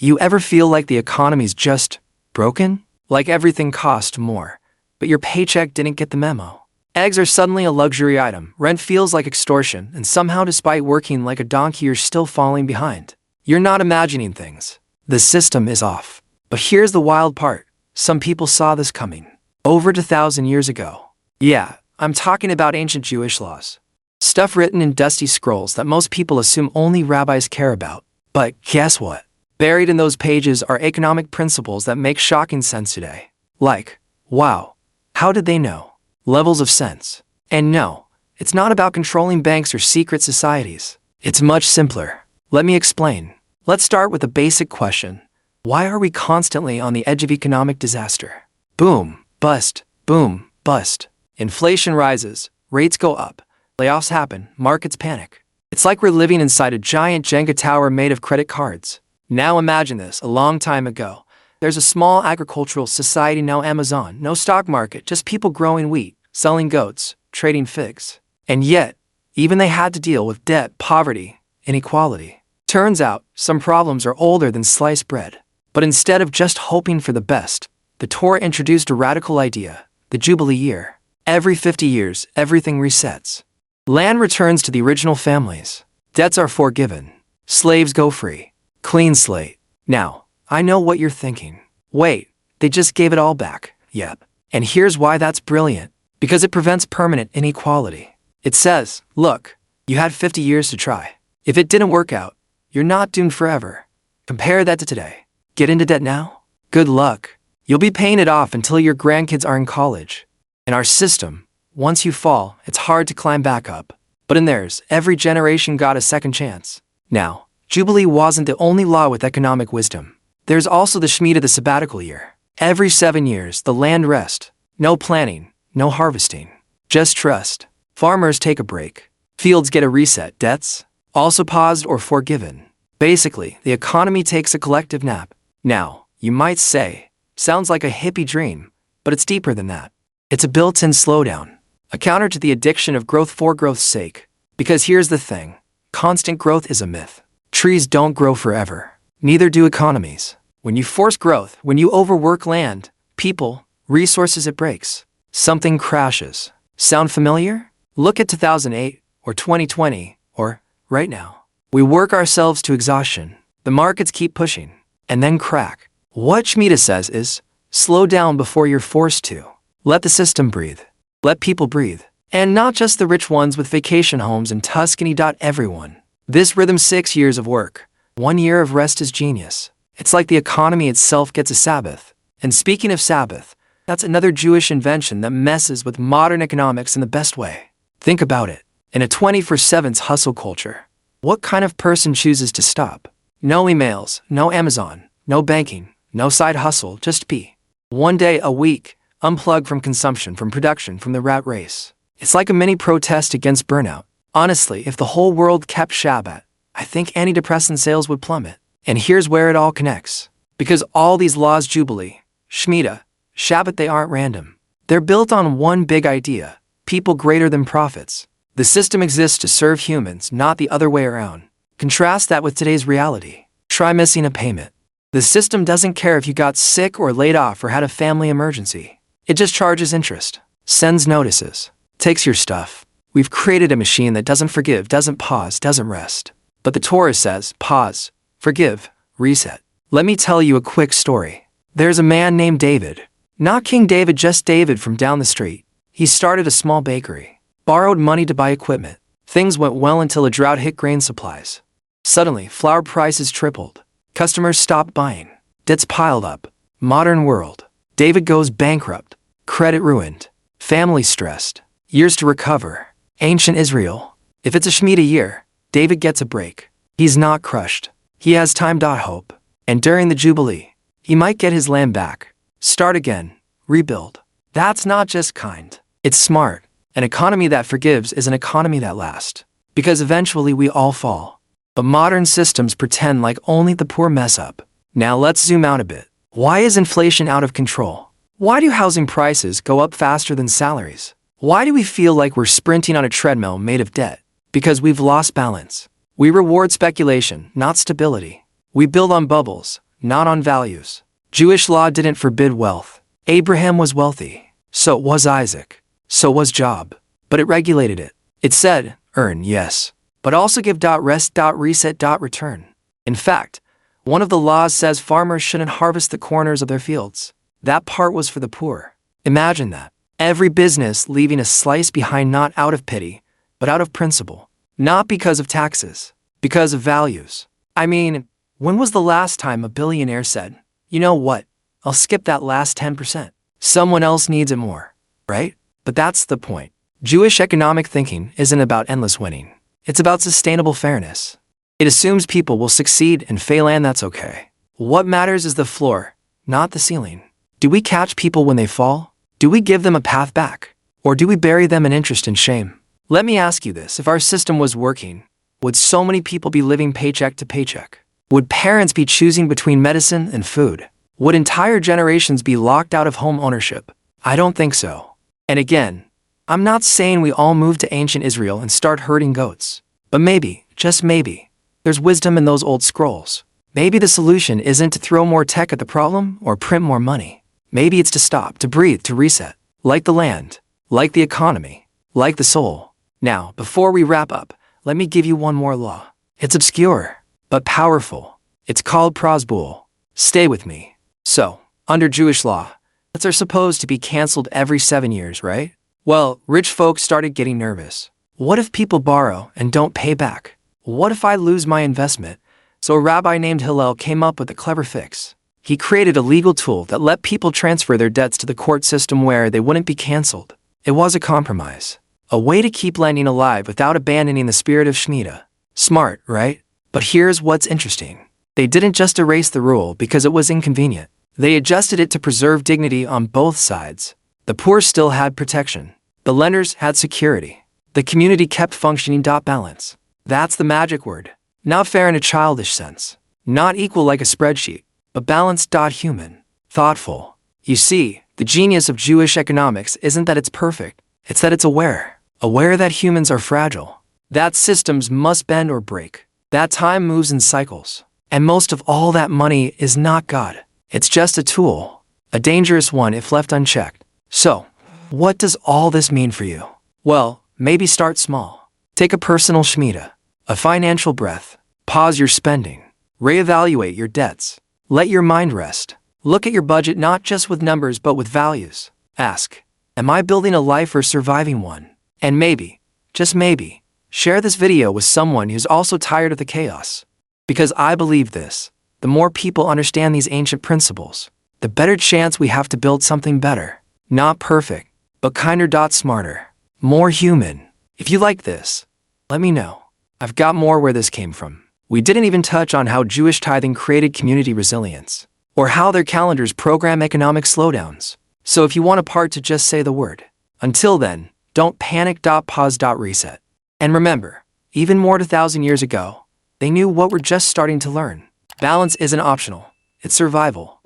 You ever feel like the economy's just broken? Like everything cost more, but your paycheck didn't get the memo. Eggs are suddenly a luxury item, rent feels like extortion, and somehow despite working like a donkey you're still falling behind. You're not imagining things. The system is off. But here's the wild part. Some people saw this coming. Over 2,000 years ago. Yeah, I'm talking about ancient Jewish laws. Stuff written in dusty scrolls that most people assume only rabbis care about. But guess what? Buried in those pages are economic principles that make shocking sense today. Like, wow, how did they know? Levels of sense. And no, it's not about controlling banks or secret societies. It's much simpler. Let me explain. Let's start with a basic question. Why are we constantly on the edge of economic disaster? Boom, bust, boom, bust. Inflation rises, rates go up, layoffs happen, markets panic. It's like we're living inside a giant Jenga tower made of credit cards. Now imagine this, a long time ago. There's a small agricultural society, now Amazon, no stock market, just people growing wheat, selling goats, trading figs. And yet, even they had to deal with debt, poverty, inequality. Turns out, some problems are older than sliced bread. But instead of just hoping for the best, the Torah introduced a radical idea, the Jubilee Year. Every 50 years, everything resets. Land returns to the original families. Debts are forgiven. Slaves go free. Clean slate. Now, I know what you're thinking. Wait, they just gave it all back. Yep. And here's why that's brilliant. Because it prevents permanent inequality. It says, look, you had 50 years to try. If it didn't work out, you're not doomed forever. Compare that to today. Get into debt now? Good luck. You'll be paying it off until your grandkids are in college. In our system, once you fall, it's hard to climb back up. But in theirs, every generation got a second chance. Now, Jubilee wasn't the only law with economic wisdom. There's also the Shmita, the sabbatical year. Every 7 years, the land rests. No planning, no harvesting. Just trust. Farmers take a break. Fields get a reset. Debts, also paused or forgiven. Basically, the economy takes a collective nap. Now, you might say, sounds like a hippie dream, but it's deeper than that. It's a built-in slowdown, a counter to the addiction of growth for growth's sake. Because here's the thing, constant growth is a myth. Trees don't grow forever. Neither do economies. When you force growth, when you overwork land, people, resources, it breaks. Something crashes. Sound familiar? Look at 2008, or 2020, or right now. We work ourselves to exhaustion. The markets keep pushing, and then crack. What Shmita says is, slow down before you're forced to. Let the system breathe. Let people breathe. And not just the rich ones with vacation homes in Tuscany. Everyone. This rhythm, 6 years of work, 1 year of rest is genius. It's like the economy itself gets a Sabbath. And speaking of Sabbath, that's another Jewish invention that messes with modern economics in the best way. Think about it. In a 24/7 hustle culture, what kind of person chooses to stop? No emails, no Amazon, no banking, no side hustle, just be. 1 day a week, unplug from consumption, from production, from the rat race. It's like a mini protest against burnout. Honestly, if the whole world kept Shabbat, I think antidepressant sales would plummet. And here's where it all connects. Because all these laws, Jubilee, Shmita, Shabbat, they aren't random. They're built on one big idea, people greater than profits. The system exists to serve humans, not the other way around. Contrast that with today's reality. Try missing a payment. The system doesn't care if you got sick or laid off or had a family emergency. It just charges interest, sends notices, takes your stuff. We've created a machine that doesn't forgive, doesn't pause, doesn't rest. But the Torah says, pause, forgive, reset. Let me tell you a quick story. There's a man named David. Not King David, just David from down the street. He started a small bakery, borrowed money to buy equipment. Things went well until a drought hit grain supplies. Suddenly, flour prices tripled. Customers stopped buying. Debts piled up. Modern world. David goes bankrupt. Credit ruined. Family stressed. Years to recover. Ancient Israel. If it's a Shmita year, David gets a break. He's not crushed. He has time. Hope. And during the Jubilee, he might get his land back. Start again. Rebuild. That's not just kind. It's smart. An economy that forgives is an economy that lasts. Because eventually we all fall. But modern systems pretend like only the poor mess up. Now let's zoom out a bit. Why is inflation out of control? Why do housing prices go up faster than salaries? Why do we feel like we're sprinting on a treadmill made of debt? Because we've lost balance. We reward speculation, not stability. We build on bubbles, not on values. Jewish law didn't forbid wealth. Abraham was wealthy. So was Isaac. So was Job. But it regulated it. It said, earn, yes, but also give. Rest. Reset. Return. In fact, one of the laws says farmers shouldn't harvest the corners of their fields. That part was for the poor. Imagine that. Every business leaving a slice behind, not out of pity, but out of principle. Not because of taxes, because of values. I mean, when was the last time a billionaire said, you know what, I'll skip that last 10%. Someone else needs it more, right? But that's the point. Jewish economic thinking isn't about endless winning. It's about sustainable fairness. It assumes people will succeed and fail, and that's okay. What matters is the floor, not the ceiling. Do we catch people when they fall? Do we give them a path back? Or do we bury them in interest and shame? Let me ask you this. If our system was working, would so many people be living paycheck to paycheck? Would parents be choosing between medicine and food? Would entire generations be locked out of home ownership? I don't think so. And again, I'm not saying we all move to ancient Israel and start herding goats. But maybe, just maybe, there's wisdom in those old scrolls. Maybe the solution isn't to throw more tech at the problem or print more money. Maybe it's to stop, to breathe, to reset. Like the land, like the economy, like the soul. Now, before we wrap up, let me give you one more law. It's obscure, but powerful. It's called Prozbul. Stay with me. So, under Jewish law, debts are supposed to be canceled every 7 years, right? Well, rich folks started getting nervous. What if people borrow and don't pay back? What if I lose my investment? So a rabbi named Hillel came up with a clever fix. He created a legal tool that let people transfer their debts to the court system where they wouldn't be canceled. It was a compromise. A way to keep lending alive without abandoning the spirit of Shmita. Smart, right? But here's what's interesting. They didn't just erase the rule because it was inconvenient. They adjusted it to preserve dignity on both sides. The poor still had protection. The lenders had security. The community kept functioning. Balance. That's the magic word. Not fair in a childish sense. Not equal like a spreadsheet, but balanced. Human. Thoughtful. You see, the genius of Jewish economics isn't that it's perfect. It's that it's aware. Aware that humans are fragile, that systems must bend or break, that time moves in cycles, and most of all, that money is not God. It's just a tool, a dangerous one if left unchecked. So, what does all this mean for you? Well, maybe start small. Take a personal Shmita, a financial breath. Pause your spending. Reevaluate your debts. Let your mind rest. Look at your budget not just with numbers but with values. Ask, am I building a life or surviving one? And maybe, just maybe, share this video with someone who's also tired of the chaos. Because I believe this, the more people understand these ancient principles, the better chance we have to build something better. Not perfect, but kinder. Smarter. More human. If you like this, let me know. I've got more where this came from. We didn't even touch on how Jewish tithing created community resilience, or how their calendars program economic slowdowns. So if you want a part to just say the word. Until then, don't panic. Pause. Reset. And remember, even more than 1,000 years ago, they knew what we're just starting to learn. Balance isn't optional. It's survival.